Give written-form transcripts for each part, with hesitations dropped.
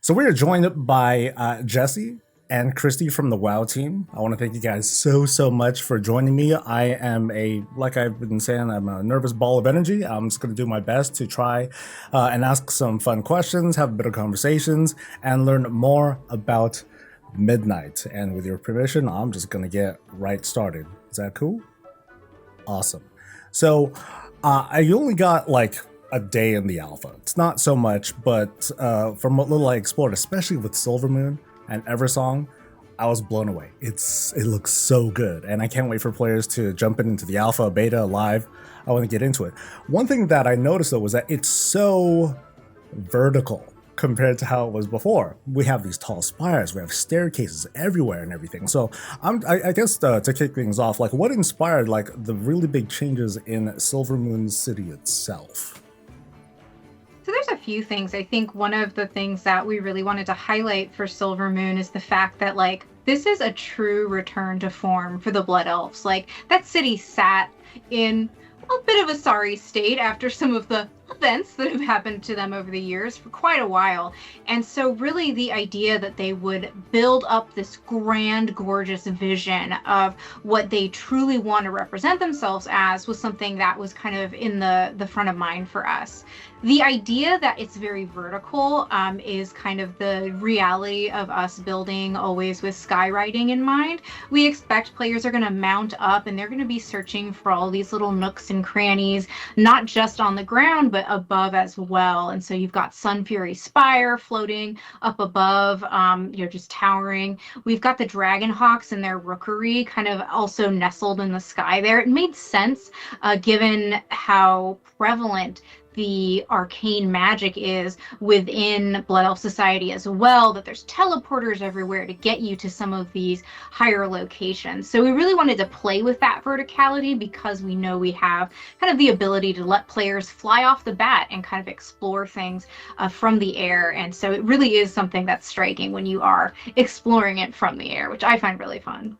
So we are joined by Jesse and Kristy from the WoW team. I want to thank you guys so much for joining me. I am like I've been saying, I'm a nervous ball of energy. I'm just going to do my best to try and ask some fun questions, have a bit of conversations, and learn more about Midnight. And with your permission, I'm just going to get right started. Is that cool? Awesome. So I only got like a day in the alpha. It's not so much, but from what little I explored, especially with Silvermoon and Eversong, I was blown away. It looks so good, and I can't wait for players to jump into the alpha, beta, live. I want to get into it. One thing that I noticed though was that it's so vertical compared to how it was before. We have these tall spires, we have staircases everywhere and everything. So I guess to kick things off, like what inspired like the really big changes in Silvermoon City itself? So there's a few things. I think one of the things that we really wanted to highlight for Silvermoon is the fact that like this is a true return to form for the Blood Elves. Like that city sat in a bit of a sorry state after some of the events that have happened to them over the years for quite a while. And so really the idea that they would build up this grand, gorgeous vision of what they truly want to represent themselves as was something that was kind of in the front of mind for us. The idea that it's very vertical is kind of the reality of us building always with skywriting in mind. We expect players are going to mount up and they're going to be searching for all these little nooks and crannies, not just on the ground, but above as well. And so you've got Sun Fury Spire floating up above, just towering. We've got the Dragon Hawks and their rookery kind of also nestled in the sky there. It made sense given how prevalent the arcane magic is within Blood Elf Society as well, that there's teleporters everywhere to get you to some of these higher locations. So we really wanted to play with that verticality because we know we have kind of the ability to let players fly off the bat and kind of explore things from the air. And so it really is something that's striking when you are exploring it from the air, which I find really fun.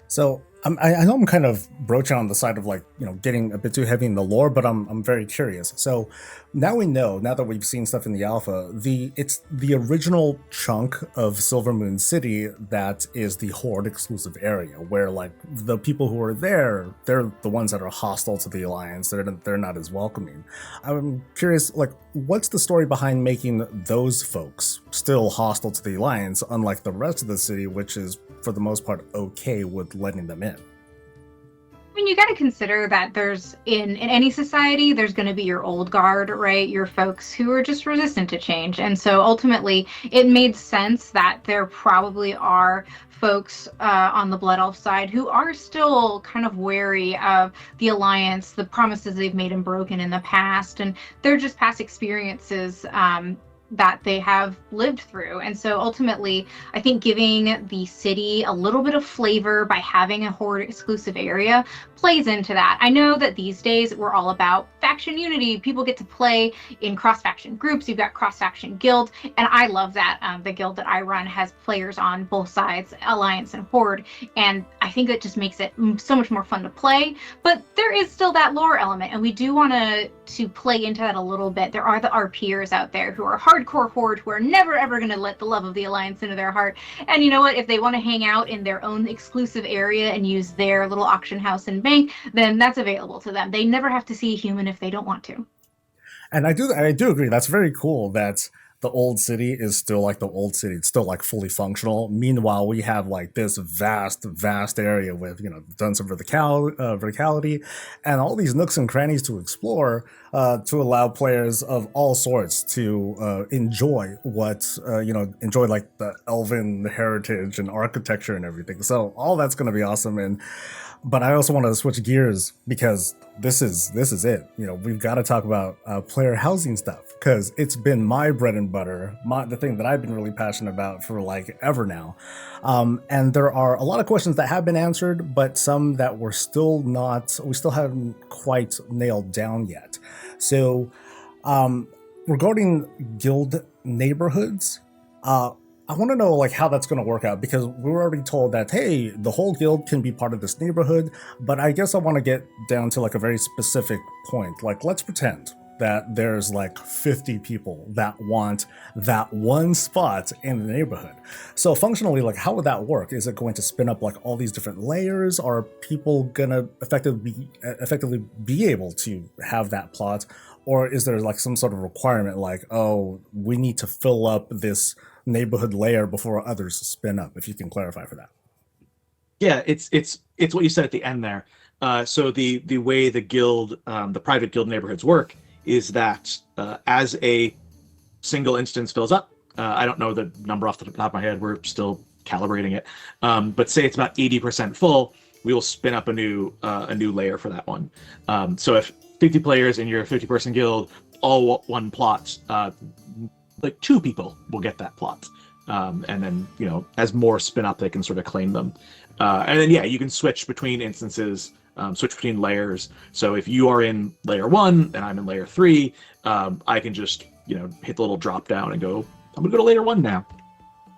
So I know I'm kind of broaching on the side of like, getting a bit too heavy in the lore, but I'm very curious. So now that we've seen stuff in the alpha, it's the original chunk of Silvermoon City that is the Horde exclusive area, where like the people who are there, they're the ones that are hostile to the Alliance. They're not as welcoming. I'm curious, like, what's the story behind making those folks still hostile to the Alliance, unlike the rest of the city, which is for the most part okay with letting them in? I mean, you got to consider that there's in any society, there's going to be your old guard, right? Your folks who are just resistant to change. And so ultimately, it made sense that there probably are folks on the Blood Elf side who are still kind of wary of the Alliance, the promises they've made and broken in the past, and they're just past experiences that they have lived through. And so ultimately, I think giving the city a little bit of flavor by having a Horde exclusive area plays into that. I know that these days we're all about faction unity. People get to play in cross-faction groups. You've got cross-faction guild, and I love that. The guild that I run has players on both sides, Alliance and Horde, and I think that just makes it so much more fun to play. But there is still that lore element, and we do want to play into that a little bit. There are the RPers out there who are hardcore Horde, who are never ever going to let the love of the Alliance into their heart. And you know what? If they want to hang out in their own exclusive area and use their little auction house and bank, then that's available to them. They never have to see a human if they don't want to. And I do agree. That's very cool that the old city is still like the old city. It's still like fully functional. Meanwhile, we have like this vast area with tons of verticality and all these nooks and crannies to explore to allow players of all sorts to enjoy enjoy like the elven heritage and architecture and everything. So all that's going to be awesome. But I also want to switch gears because this is it. We've got to talk about player housing stuff because it's been my bread and butter, the thing that I've been really passionate about for like ever now. And there are a lot of questions that have been answered, but some that we still haven't quite nailed down yet. So regarding guild neighborhoods, I want to know like how that's going to work out because we were already told that, hey, the whole guild can be part of this neighborhood, but I guess I want to get down to like a very specific point. Like, let's pretend that there's like 50 people that want that one spot in the neighborhood. So functionally, like, how would that work? Is it going to spin up like all these different layers? Are people gonna effectively be able to have that plot? Or is there like some sort of requirement like, oh, we need to fill up this neighborhood layer before others spin up? If you can clarify for that. Yeah, it's what you said at the end there. So the way the guild, the private guild neighborhoods work is that as a single instance fills up, I don't know the number off the top of my head. We're still calibrating it, but say it's about 80% full, we will spin up a new layer for that one. So if 50 players in your 50-person guild all one plot, like 2 people will get that plot, and then as more spin up, they can sort of claim them. And then, you can switch between instances, switch between layers. So if you are in layer 1 and I'm in layer 3, I can just, hit the little drop down and go, I'm gonna go to layer 1 now,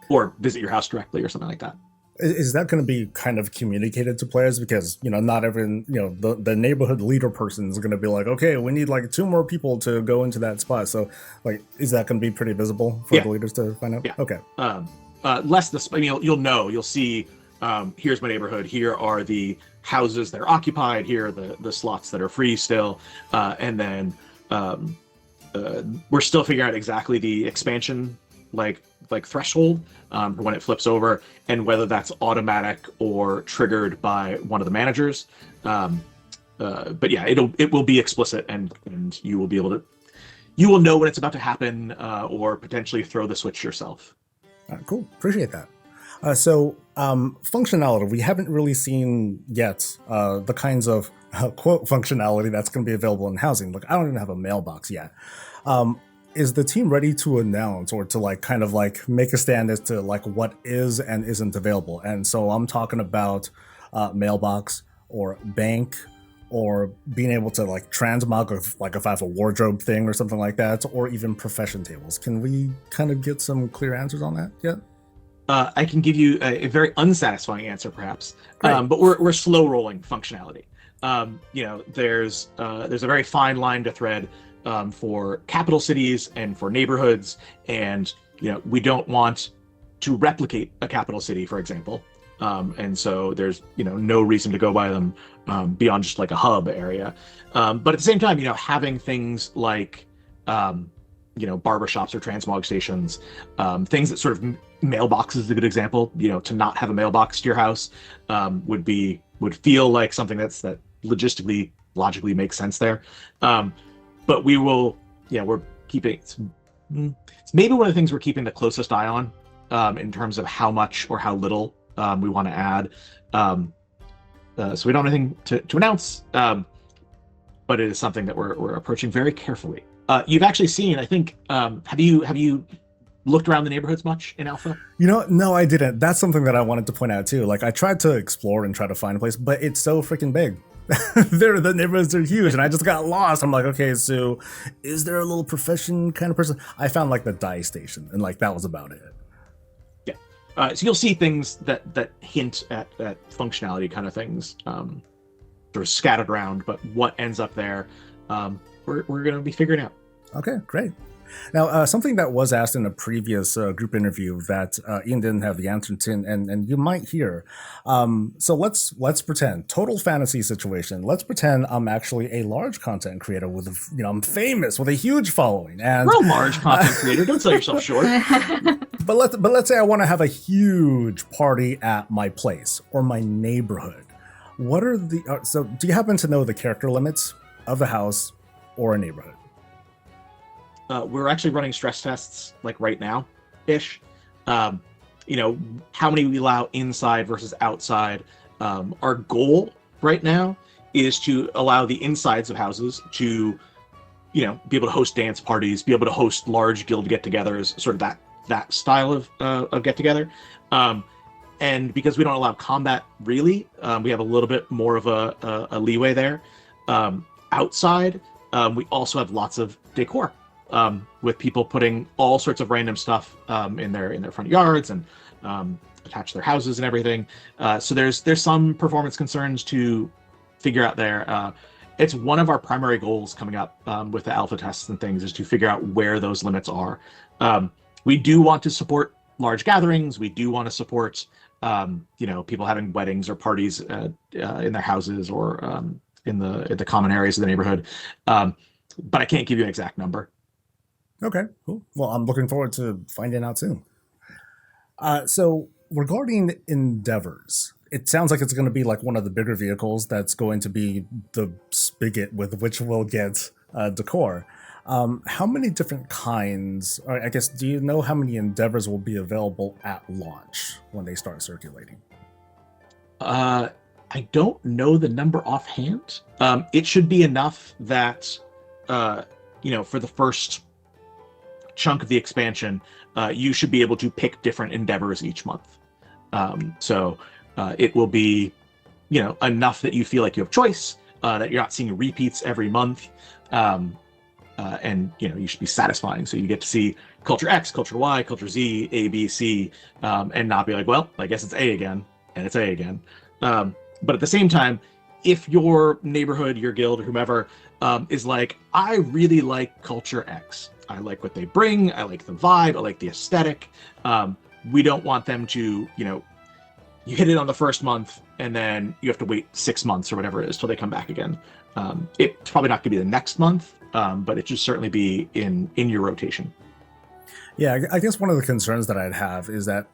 or visit your house directly or something like that. Is that going to be kind of communicated to players? Because, not every, the neighborhood leader person is going to be like, okay, we need like 2 more people to go into that spot. So like, is that going to be pretty visible for the leaders to find out? Yeah. Okay. Less this, you'll see, here's my neighborhood. Here are the houses that are occupied. Here are the slots that are free still. And then we're still figuring out exactly the expansion like threshold when it flips over, and whether that's automatic or triggered by one of the managers. But yeah, it will be explicit, and you will be able to, you will know when it's about to happen, or potentially throw the switch yourself. Cool, appreciate that. So functionality, we haven't really seen yet the kinds of quote functionality that's going to be available in housing. Like, I don't even have a mailbox yet. Is the team ready to announce or to like kind of like make a stand as to like what is and isn't available? And so I'm talking about mailbox or bank, or being able to like transmog, if I have a wardrobe thing or something like that, or even profession tables. Can we kind of get some clear answers on that yet? I can give you a very unsatisfying answer, perhaps, but we're slow rolling functionality. There's a very fine line to thread for capital cities and for neighborhoods, and we don't want to replicate a capital city, for example, and so there's no reason to go by them beyond just like a hub area. But at the same time, having things like barbershops or transmog stations, things that sort of mailboxes is a good example. To not have a mailbox to your house would feel like something that logically makes sense there. But we will, we're keeping, it's maybe one of the things we're keeping the closest eye on in terms of how much or how little we want to add. So we don't have anything to announce, but it is something that we're approaching very carefully. You've actually seen, I think, have you looked around the neighborhoods much in Alpha? No, I didn't. That's something that I wanted to point out too. Like, I tried to explore and try to find a place, but it's so freaking big. The neighborhoods are huge, and I just got lost. I'm like, okay, so is there a little profession kind of person? I found like the dye station, and like that was about it. Yeah. So you'll see things that hint at functionality kind of things, sort of scattered around. But what ends up there, we're going to be figuring out. Okay, great. Now, something that was asked in a previous group interview that Ian didn't have the answer to, and you might hear. So let's pretend total fantasy situation. Let's pretend I'm actually a large content creator with, I'm famous with a huge following. And we're a large content creator. Don't sell yourself short. But let's say I want to have a huge party at my place or my neighborhood. What are the so? Do you happen to know the character limits of the house or a neighborhood? We're actually running stress tests like right now-ish. How many we allow inside versus outside. Our goal right now is to allow the insides of houses to, be able to host dance parties, be able to host large guild get-togethers, sort of that style of get-together. And because we don't allow combat really, we have a little bit more of a leeway there. Outside, we also have lots of decor. With people putting all sorts of random stuff in their front yards and attach their houses and everything. So there's some performance concerns to figure out there. it's one of our primary goals coming up with the alpha tests and things, is to figure out where those limits are. We do want to support large gatherings. We do want to support people having weddings or parties in their houses or in the common areas of the neighborhood. But I can't give you an exact number. Okay, cool. Well, I'm looking forward to finding out soon. So regarding endeavors, it sounds like it's going to be like one of the bigger vehicles that's going to be the spigot with which we'll get decor. How many different kinds, or I guess, do you know how many endeavors will be available at launch when they start circulating? I don't know the number offhand. It should be enough that, for the first chunk of the expansion, you should be able to pick different endeavors each month. So it will be, enough that you feel like you have choice, that you're not seeing repeats every month. And you should be satisfying. So you get to see culture X, culture Y, culture Z, A, B, C, and not be like, well, I guess it's A again, and it's A again. But at the same time, if your neighborhood, your guild, whomever, is like, I really like culture X. I like what they bring. I like the vibe. I like the aesthetic. We don't want them to, you hit it on the first month and then you have to wait 6 months or whatever it is till they come back again. It's probably not going to be the next month, but it should certainly be in your rotation. Yeah, I guess one of the concerns that I'd have is that,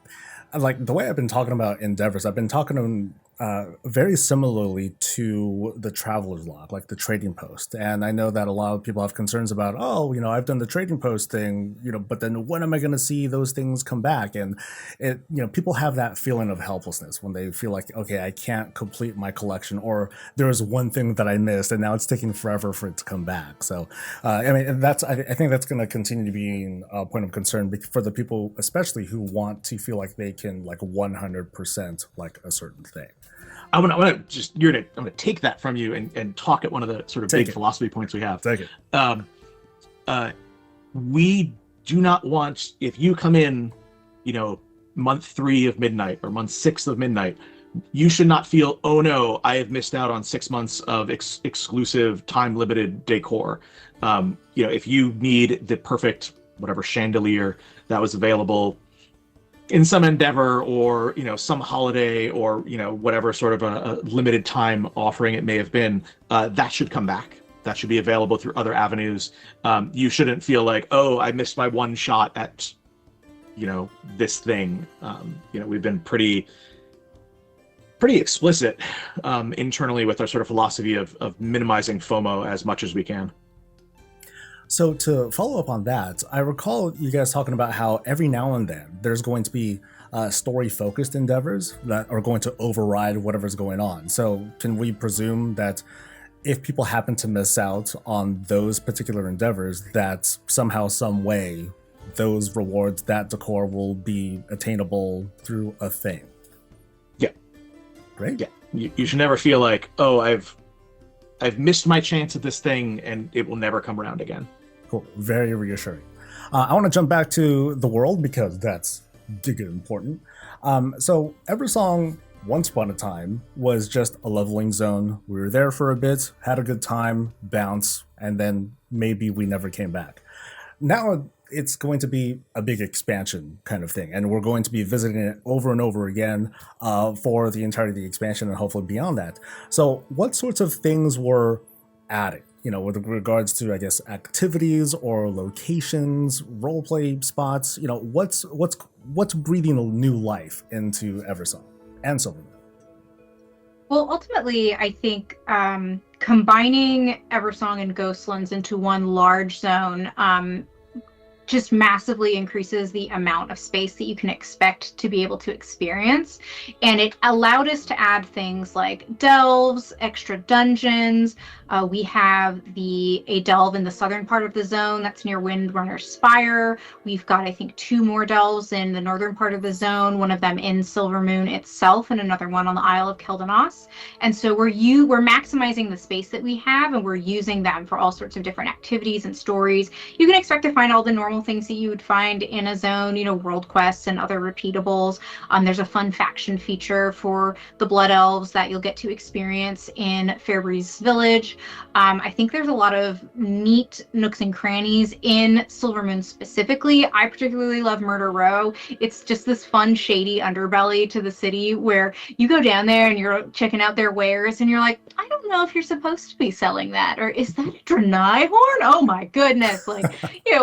like, the way I've been talking about endeavors, I've been talking to them very similarly to the traveler's log, like the trading post. And I know that a lot of people have concerns about, I've done the trading post thing, but then when am I going to see those things come back? And people have that feeling of helplessness when they feel like, okay, I can't complete my collection, or there was one thing that I missed and now it's taking forever for it to come back. So, I think that's going to continue to be a point of concern for the people, especially who want to feel like they can 100% like a certain thing. I'm gonna take that from you and talk at one of the sort of big philosophy points we have. Take it. We do not want, if you come in, month 3 of midnight or month 6 of midnight, you should not feel, oh no, I have missed out on 6 months of exclusive time limited decor. If you need the perfect whatever chandelier that was available in some endeavor or some holiday or whatever sort of a limited time offering it may have been, that should come back. That should be available through other avenues. You shouldn't feel like, oh, I missed my one shot at this thing. We've been pretty explicit internally with our sort of philosophy of minimizing FOMO as much as we can. So to follow up on that, I recall you guys talking about how every now and then there's going to be story-focused endeavors that are going to override whatever's going on. So can we presume that if people happen to miss out on those particular endeavors, that somehow, some way, those rewards, that decor will be attainable through a thing? Yeah. Great. Yeah. You should never feel like, oh, I've missed my chance at this thing and it will never come around again. Cool. Very reassuring. I want to jump back to the world because that's important. So Eversong, once upon a time, was just a leveling zone. We were there for a bit, had a good time, bounce, and then maybe we never came back. Now it's going to be a big expansion kind of thing, and we're going to be visiting it over and over again for the entirety of the expansion and hopefully beyond that. So what sorts of things were added, with regards to, I guess, activities or locations, roleplay spots? What's breathing new life into Eversong and Silvermoon? Well, ultimately, I think combining Eversong and Ghostlands into one large zone just massively increases the amount of space that you can expect to be able to experience. And it allowed us to add things like delves, extra dungeons. We have a delve in the southern part of the zone that's near Windrunner's Spire. We've got, I think, 2 more delves in the northern part of the zone, one of them in Silvermoon itself and another one on the Isle of Keldanos. And so we're maximizing the space that we have, and we're using them for all sorts of different activities and stories. You can expect to find all the normal things that you would find in a zone, world quests and other repeatables. There's a fun faction feature for the Blood Elves that you'll get to experience in Fairbreeze Village. I think there's a lot of neat nooks and crannies in Silvermoon specifically. I particularly love Murder Row. It's just this fun, shady underbelly to the city where you go down there and you're checking out their wares and you're like, I don't know if you're supposed to be selling that, or is that a Draenei horn? Oh my goodness. Like,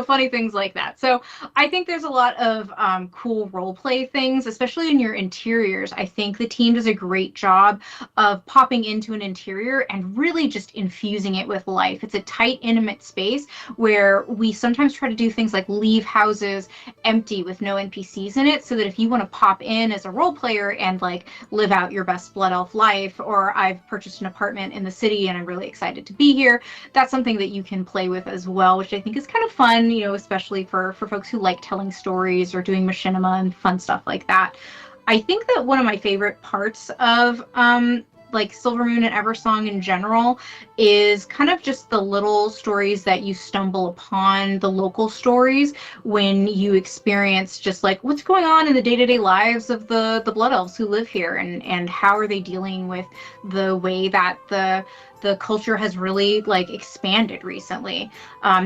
funny things like that. So I think there's a lot of cool role play things, especially in your interiors. I think the team does a great job of popping into an interior and really just infusing it with life. It's a tight, intimate space where we sometimes try to do things like leave houses empty with no NPCs in it, so that if you want to pop in as a role player and like live out your best blood elf life, or I've purchased an apartment in the city and I'm really excited to be here, that's something that you can play with as well, which I think is kind of fun, especially for folks who like telling stories or doing machinima and fun stuff like that. I think that one of my favorite parts of like Silvermoon and Eversong in general is kind of just the little stories that you stumble upon, the local stories, when you experience just like what's going on in the day-to-day lives of the blood elves who live here, and how are they dealing with the way that the culture has really like expanded recently.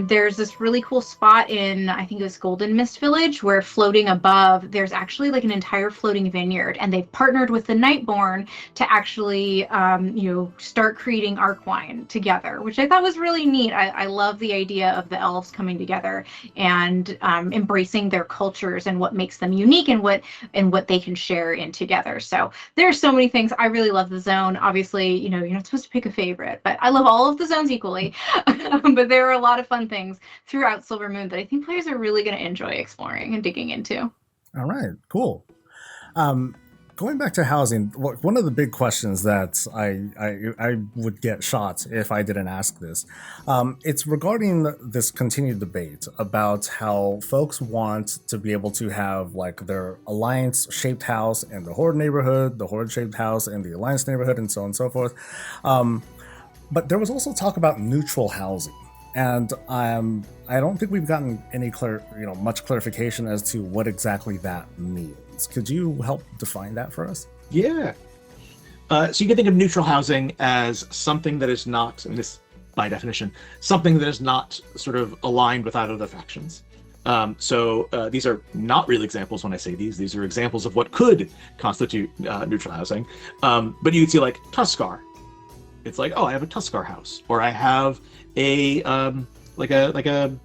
There's this really cool spot in, I think it was Golden Mist Village, where floating above, there's actually like an entire floating vineyard, and they've partnered with the Nightborn to actually, start creating arc wine together, which I thought was really neat. I love the idea of the elves coming together and embracing their cultures and what makes them unique and what they can share in together. So there's so many things. I really love the zone. Obviously, you're not supposed to pick a favorite, but I love all of the zones equally. But there are a lot of fun things throughout Silvermoon that I think players are really going to enjoy exploring and digging into. All right, cool. Going back to housing, one of the big questions that I would get shot if I didn't ask this, it's regarding this continued debate about how folks want to be able to have like their alliance-shaped house in the Horde neighborhood, the Horde-shaped house in the alliance neighborhood, and so on and so forth. But there was also talk about neutral housing, and I don't think we've gotten any much clarification as to what exactly that means. Could you help define that for us? Yeah. So you can think of neutral housing as something that is not, and this by definition, something that is not sort of aligned with either of the factions. So these are not real examples when I say these. These are examples of what could constitute neutral housing. But you can see like Tuskar. It's like, oh, I have a Tuskar house, or I have a like a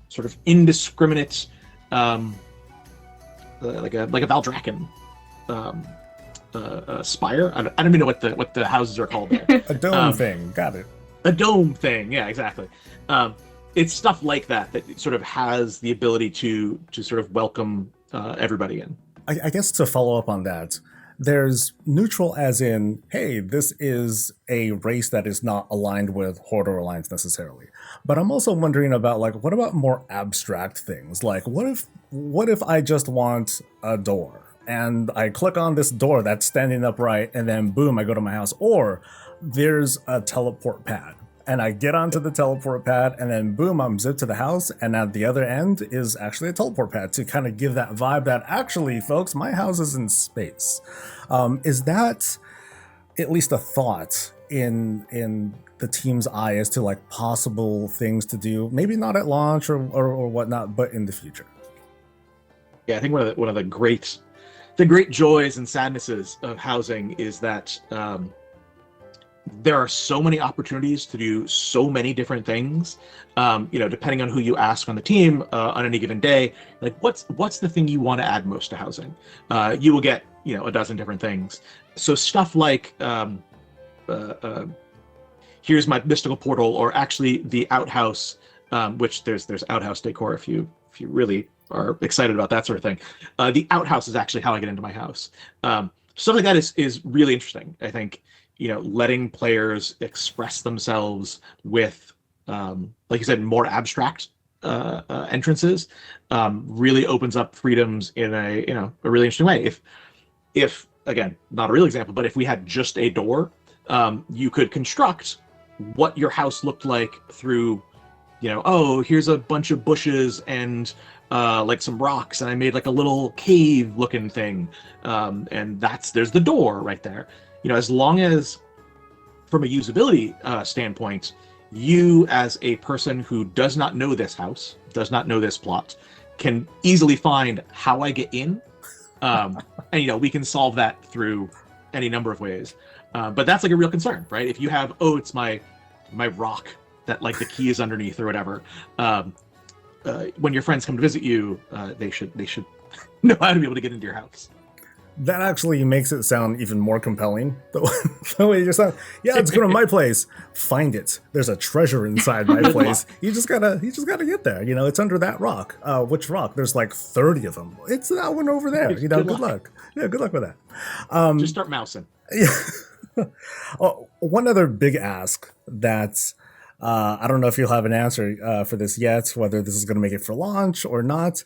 sort of indiscriminate like a Valdrakken spire. I don't even know what the houses are called there. A dome thing, got it. A dome thing, yeah, exactly. It's stuff like that sort of has the ability to sort of welcome everybody in. I guess to follow up on that, there's neutral as in, hey, this is a race that is not aligned with Horde or Alliance necessarily. But I'm also wondering about like, what about more abstract things? Like, what if I just want a door and I click on this door that's standing upright and then boom, I go to my house? Or there's a teleport pad and I get onto the teleport pad and then boom, I'm zipped to the house, and at the other end is actually a teleport pad to kind of give that vibe that actually, folks, my house is in space. Is that at least a thought in the team's eye as to like possible things to do? Maybe not at launch or whatnot, but in the future. Yeah, I think one of the great joys and sadnesses of housing is that there are so many opportunities to do so many different things. Depending on who you ask on the team on any given day, like what's the thing you want to add most to housing? You will get a dozen different things. So stuff like here's my mystical portal, or actually the outhouse, which there's outhouse decor if you really are excited about that sort of thing. The outhouse is actually how I get into my house. Stuff like that is really interesting. I think letting players express themselves with, like you said, more abstract entrances really opens up freedoms in a really interesting way. If again, not a real example, but if we had just a door, you could construct what your house looked like through, here's a bunch of bushes and like some rocks, and I made like a little cave looking thing, and there's the door right there. As long as from a usability standpoint, you as a person who does not know this house, does not know this plot, can easily find how I get in. And we can solve that through any number of ways. But that's like a real concern, right? If you have, it's my rock that like the key is underneath or whatever. When your friends come to visit you, they should know how to be able to get into your house. That actually makes it sound even more compelling. The way you're saying, let's go to my place. Find it. There's a treasure inside my place. You just gotta get there. It's under that rock. Which rock? There's like 30 of them. It's that one over there. Good luck. Yeah, good luck with that. Just start mousing. Yeah. One other big ask that I don't know if you'll have an answer for this yet, whether this is going to make it for launch or not.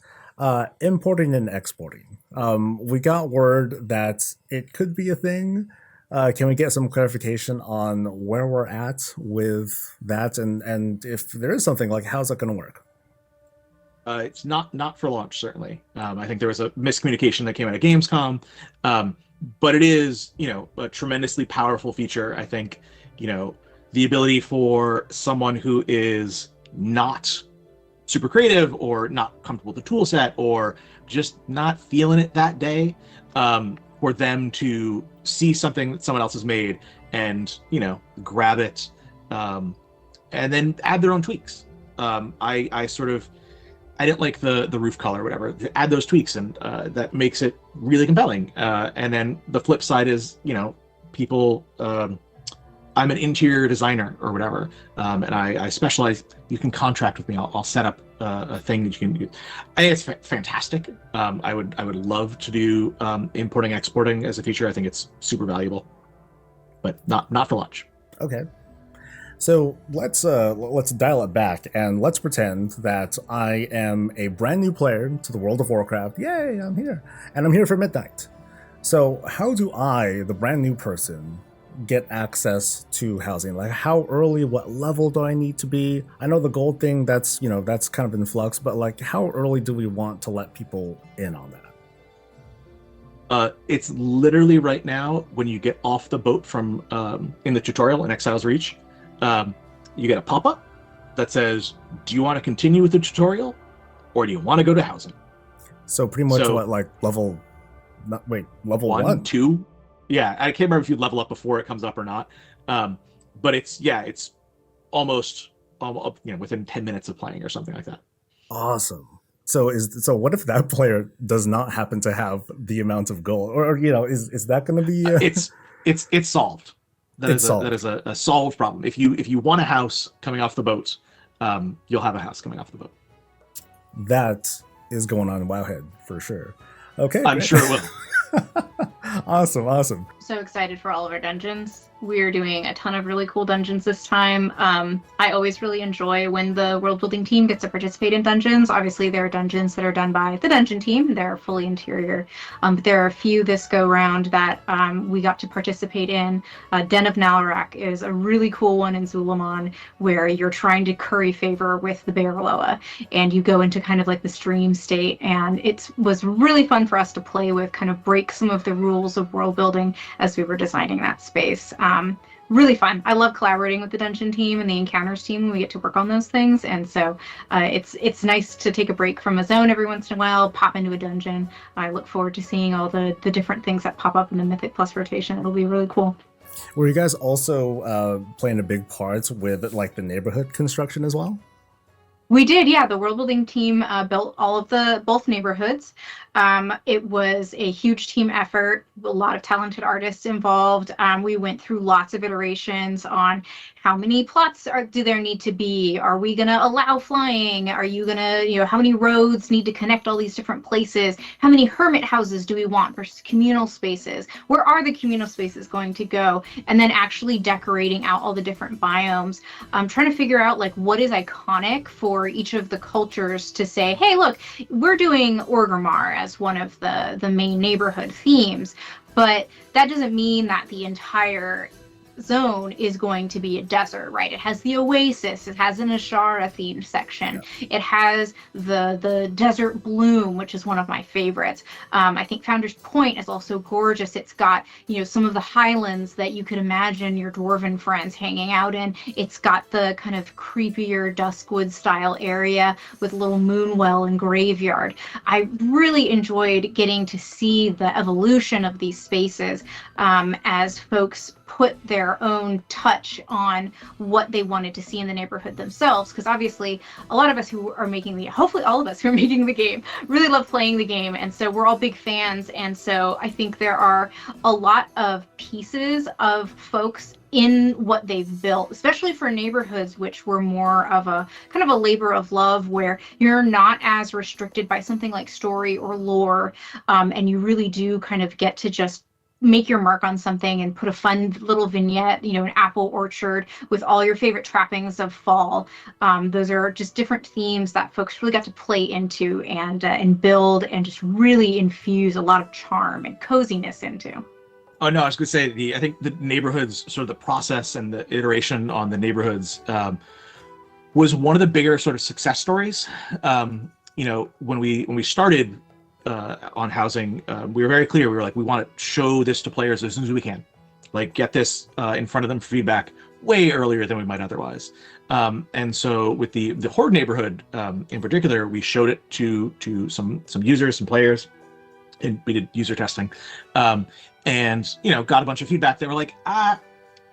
Importing and exporting. We got word that it could be a thing. Can we get some clarification on where we're at with that, and if there is something, like how's that going to work? It's not for launch, certainly. I think there was a miscommunication that came out of Gamescom, but it is a tremendously powerful feature. I think the ability for someone who is not super creative or not comfortable with the tool set or just not feeling it that day, for them to see something that someone else has made and grab it, and then add their own tweaks. I didn't like the roof color or whatever. Add those tweaks, and that makes it really compelling. And then the flip side is people, I'm an interior designer or whatever, and I specialize. You can contract with me. I'll set up a thing that you can do. I think it's fantastic. I would love to do importing, exporting as a feature. I think it's super valuable, but not for launch. Okay. So let's dial it back and let's pretend that I am a brand new player to the world of Warcraft. Yay, I'm here, and I'm here for midnight. So how do I, the brand new person, get access to housing? Like, how early, what level do I need to be? I know the gold thing, that's kind of in flux, but like, how early do we want to let people in on that? It's literally right now when you get off the boat from in the tutorial in Exile's Reach, you get a pop-up that says, do you want to continue with the tutorial or do you want to go to housing? So pretty much level 1, 2? Yeah, I can't remember if you level up before it comes up or not. But it's almost within 10 minutes of playing or something like that. Awesome. So what if that player does not happen to have the amount of gold, or is that going to be? It's solved. That is a solved problem. If you want a house coming off the boat, you'll have a house coming off the boat. That is going on in Wowhead for sure. Okay, I'm sure it will. Awesome. So excited for all of our dungeons. We're doing a ton of really cool dungeons this time. I always really enjoy when the world building team gets to participate in dungeons. Obviously, there are dungeons that are done by the dungeon team. They're fully interior. But there are a few this go round that we got to participate in. Den of Nalarak is a really cool one in Zul'Aman, where you're trying to curry favor with the Bearloa, and you go into kind of like the stream state. And it was really fun for us to play with, kind of break some of the rules of world building as we were designing that space. Really fun. I love collaborating with the dungeon team and the encounters team when we get to work on those things, and so it's nice to take a break from a zone every once in a while, pop into a dungeon. I look forward to seeing all the different things that pop up in the Mythic Plus rotation. It'll be really cool. Were you guys also playing a big part with like the neighborhood construction as well? We did, yeah. The world building team built all of both neighborhoods. It was a huge team effort, a lot of talented artists involved. We went through lots of iterations on how many plots do there need to be? Are we going to allow flying? Are you going to, how many roads need to connect all these different places? How many hermit houses do we want versus communal spaces? Where are the communal spaces going to go? And then actually decorating out all the different biomes. Trying to figure out like what is iconic for each of the cultures to say, hey, look, we're doing Orgrimmar as one of the main neighborhood themes, but that doesn't mean that the entire zone is going to be a desert, right? It has the oasis, it has an Ashara themed section, it has the desert bloom, which is one of my favorites. I think Founder's Point is also gorgeous. It's got, you know, some of the highlands that you could imagine your dwarven friends hanging out in. It's got the kind of creepier Duskwood style area with little moonwell and graveyard. I really enjoyed getting to see the evolution of these spaces as folks put their own touch on what they wanted to see in the neighborhood themselves, because obviously a lot of us who are making the, hopefully all of us who are making the game, really love playing the game, and so we're all big fans. And so I think there are a lot of pieces of folks in what they've built, especially for neighborhoods which were more of a kind of a labor of love, where you're not as restricted by something like story or lore, and you really do kind of get to just make your mark on something and put a fun little vignette, you know, an apple orchard with all your favorite trappings of fall. Those are just different themes that folks really got to play into and build and just really infuse a lot of charm and coziness into. Oh no, I was going to say I think the neighborhoods, sort of the process and the iteration on the neighborhoods was one of the bigger sort of success stories. You know, when we started on housing, we were very clear. We were like, we want to show this to players as soon as we can, like get this in front of them for feedback way earlier than we might otherwise. And so with the Horde neighborhood in particular, we showed it to some users, some players, and we did user testing, and you know, got a bunch of feedback. They were like,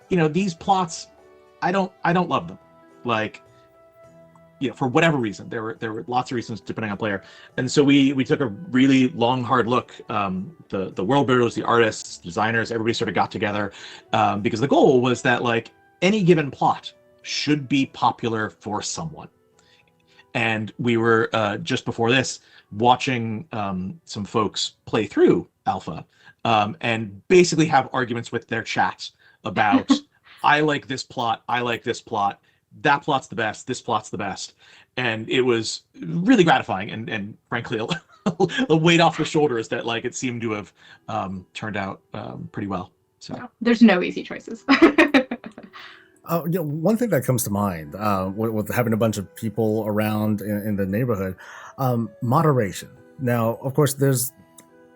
you know, these plots, I don't love them, like, you know, for whatever reason. There were lots of reasons depending on player. And so we took a really long, hard look. The world builders, the artists, designers, everybody sort of got together, because the goal was that like any given plot should be popular for someone. And we were just before this watching some folks play through alpha, and basically have arguments with their chat about I like this plot, I like this plot, that plot's the best, this plot's the best. And it was really gratifying and frankly a weight off the shoulders that like it seemed to have turned out pretty well. So no, there's no easy choices. You know, one thing that comes to mind with having a bunch of people around in the neighborhood, moderation. Now, of course, there's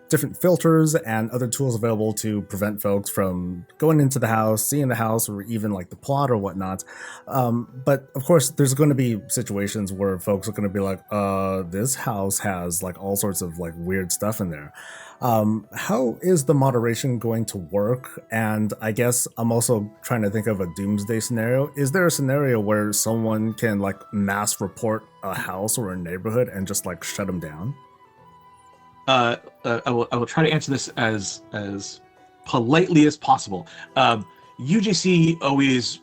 different filters and other tools available to prevent folks from going into the house, seeing the house, or even like the plot or whatnot. But of course, there's going to be situations where folks are going to be like, this house has like all sorts of like weird stuff in there. How is the moderation going to work? And I guess I'm also trying to think of a doomsday scenario. Is there a scenario where someone can like mass report a house or a neighborhood and just like shut them down? I will try to answer this as politely as possible. UGC always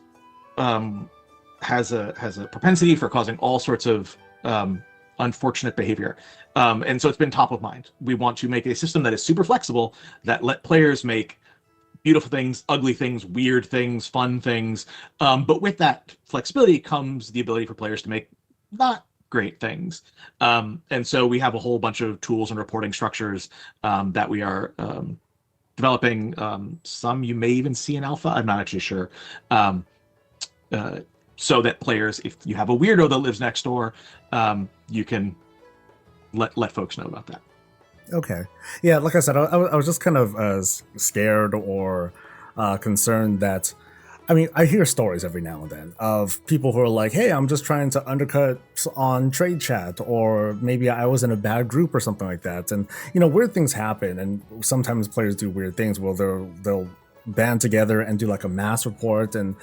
has a propensity for causing all sorts of unfortunate behavior, and so it's been top of mind. We want to make a system that is super flexible, that let players make beautiful things, ugly things, weird things, fun things, but with that flexibility comes the ability for players to make not great things. And so we have a whole bunch of tools and reporting structures that we are developing. Some you may even see in alpha, I'm not actually sure. So that players, if you have a weirdo that lives next door, you can let folks know about that. Okay. Yeah, like I said, I was just kind of scared or concerned that, I mean, I hear stories every now and then of people who are like, hey, I'm just trying to undercut on trade chat, or maybe I was in a bad group or something like that. And, you know, weird things happen, and sometimes players do weird things. Well, they'll band together and do like a mass report, and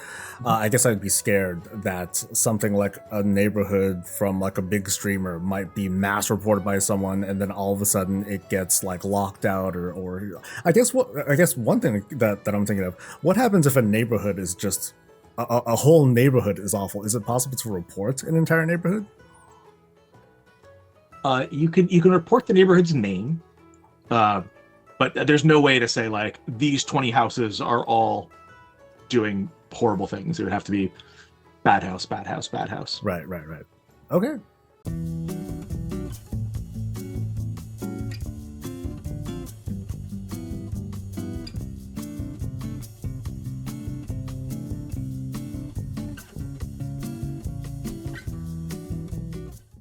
I guess I'd be scared that something like a neighborhood from like a big streamer might be mass reported by someone, and then all of a sudden it gets like locked out, or I guess one thing that I'm thinking of, what happens if a neighborhood is just a whole neighborhood is awful? Is it possible to report an entire neighborhood? You can report the neighborhood's name, but there's no way to say like these 20 houses are all doing horrible things. It would have to be bad house, bad house, bad house. Right. Okay.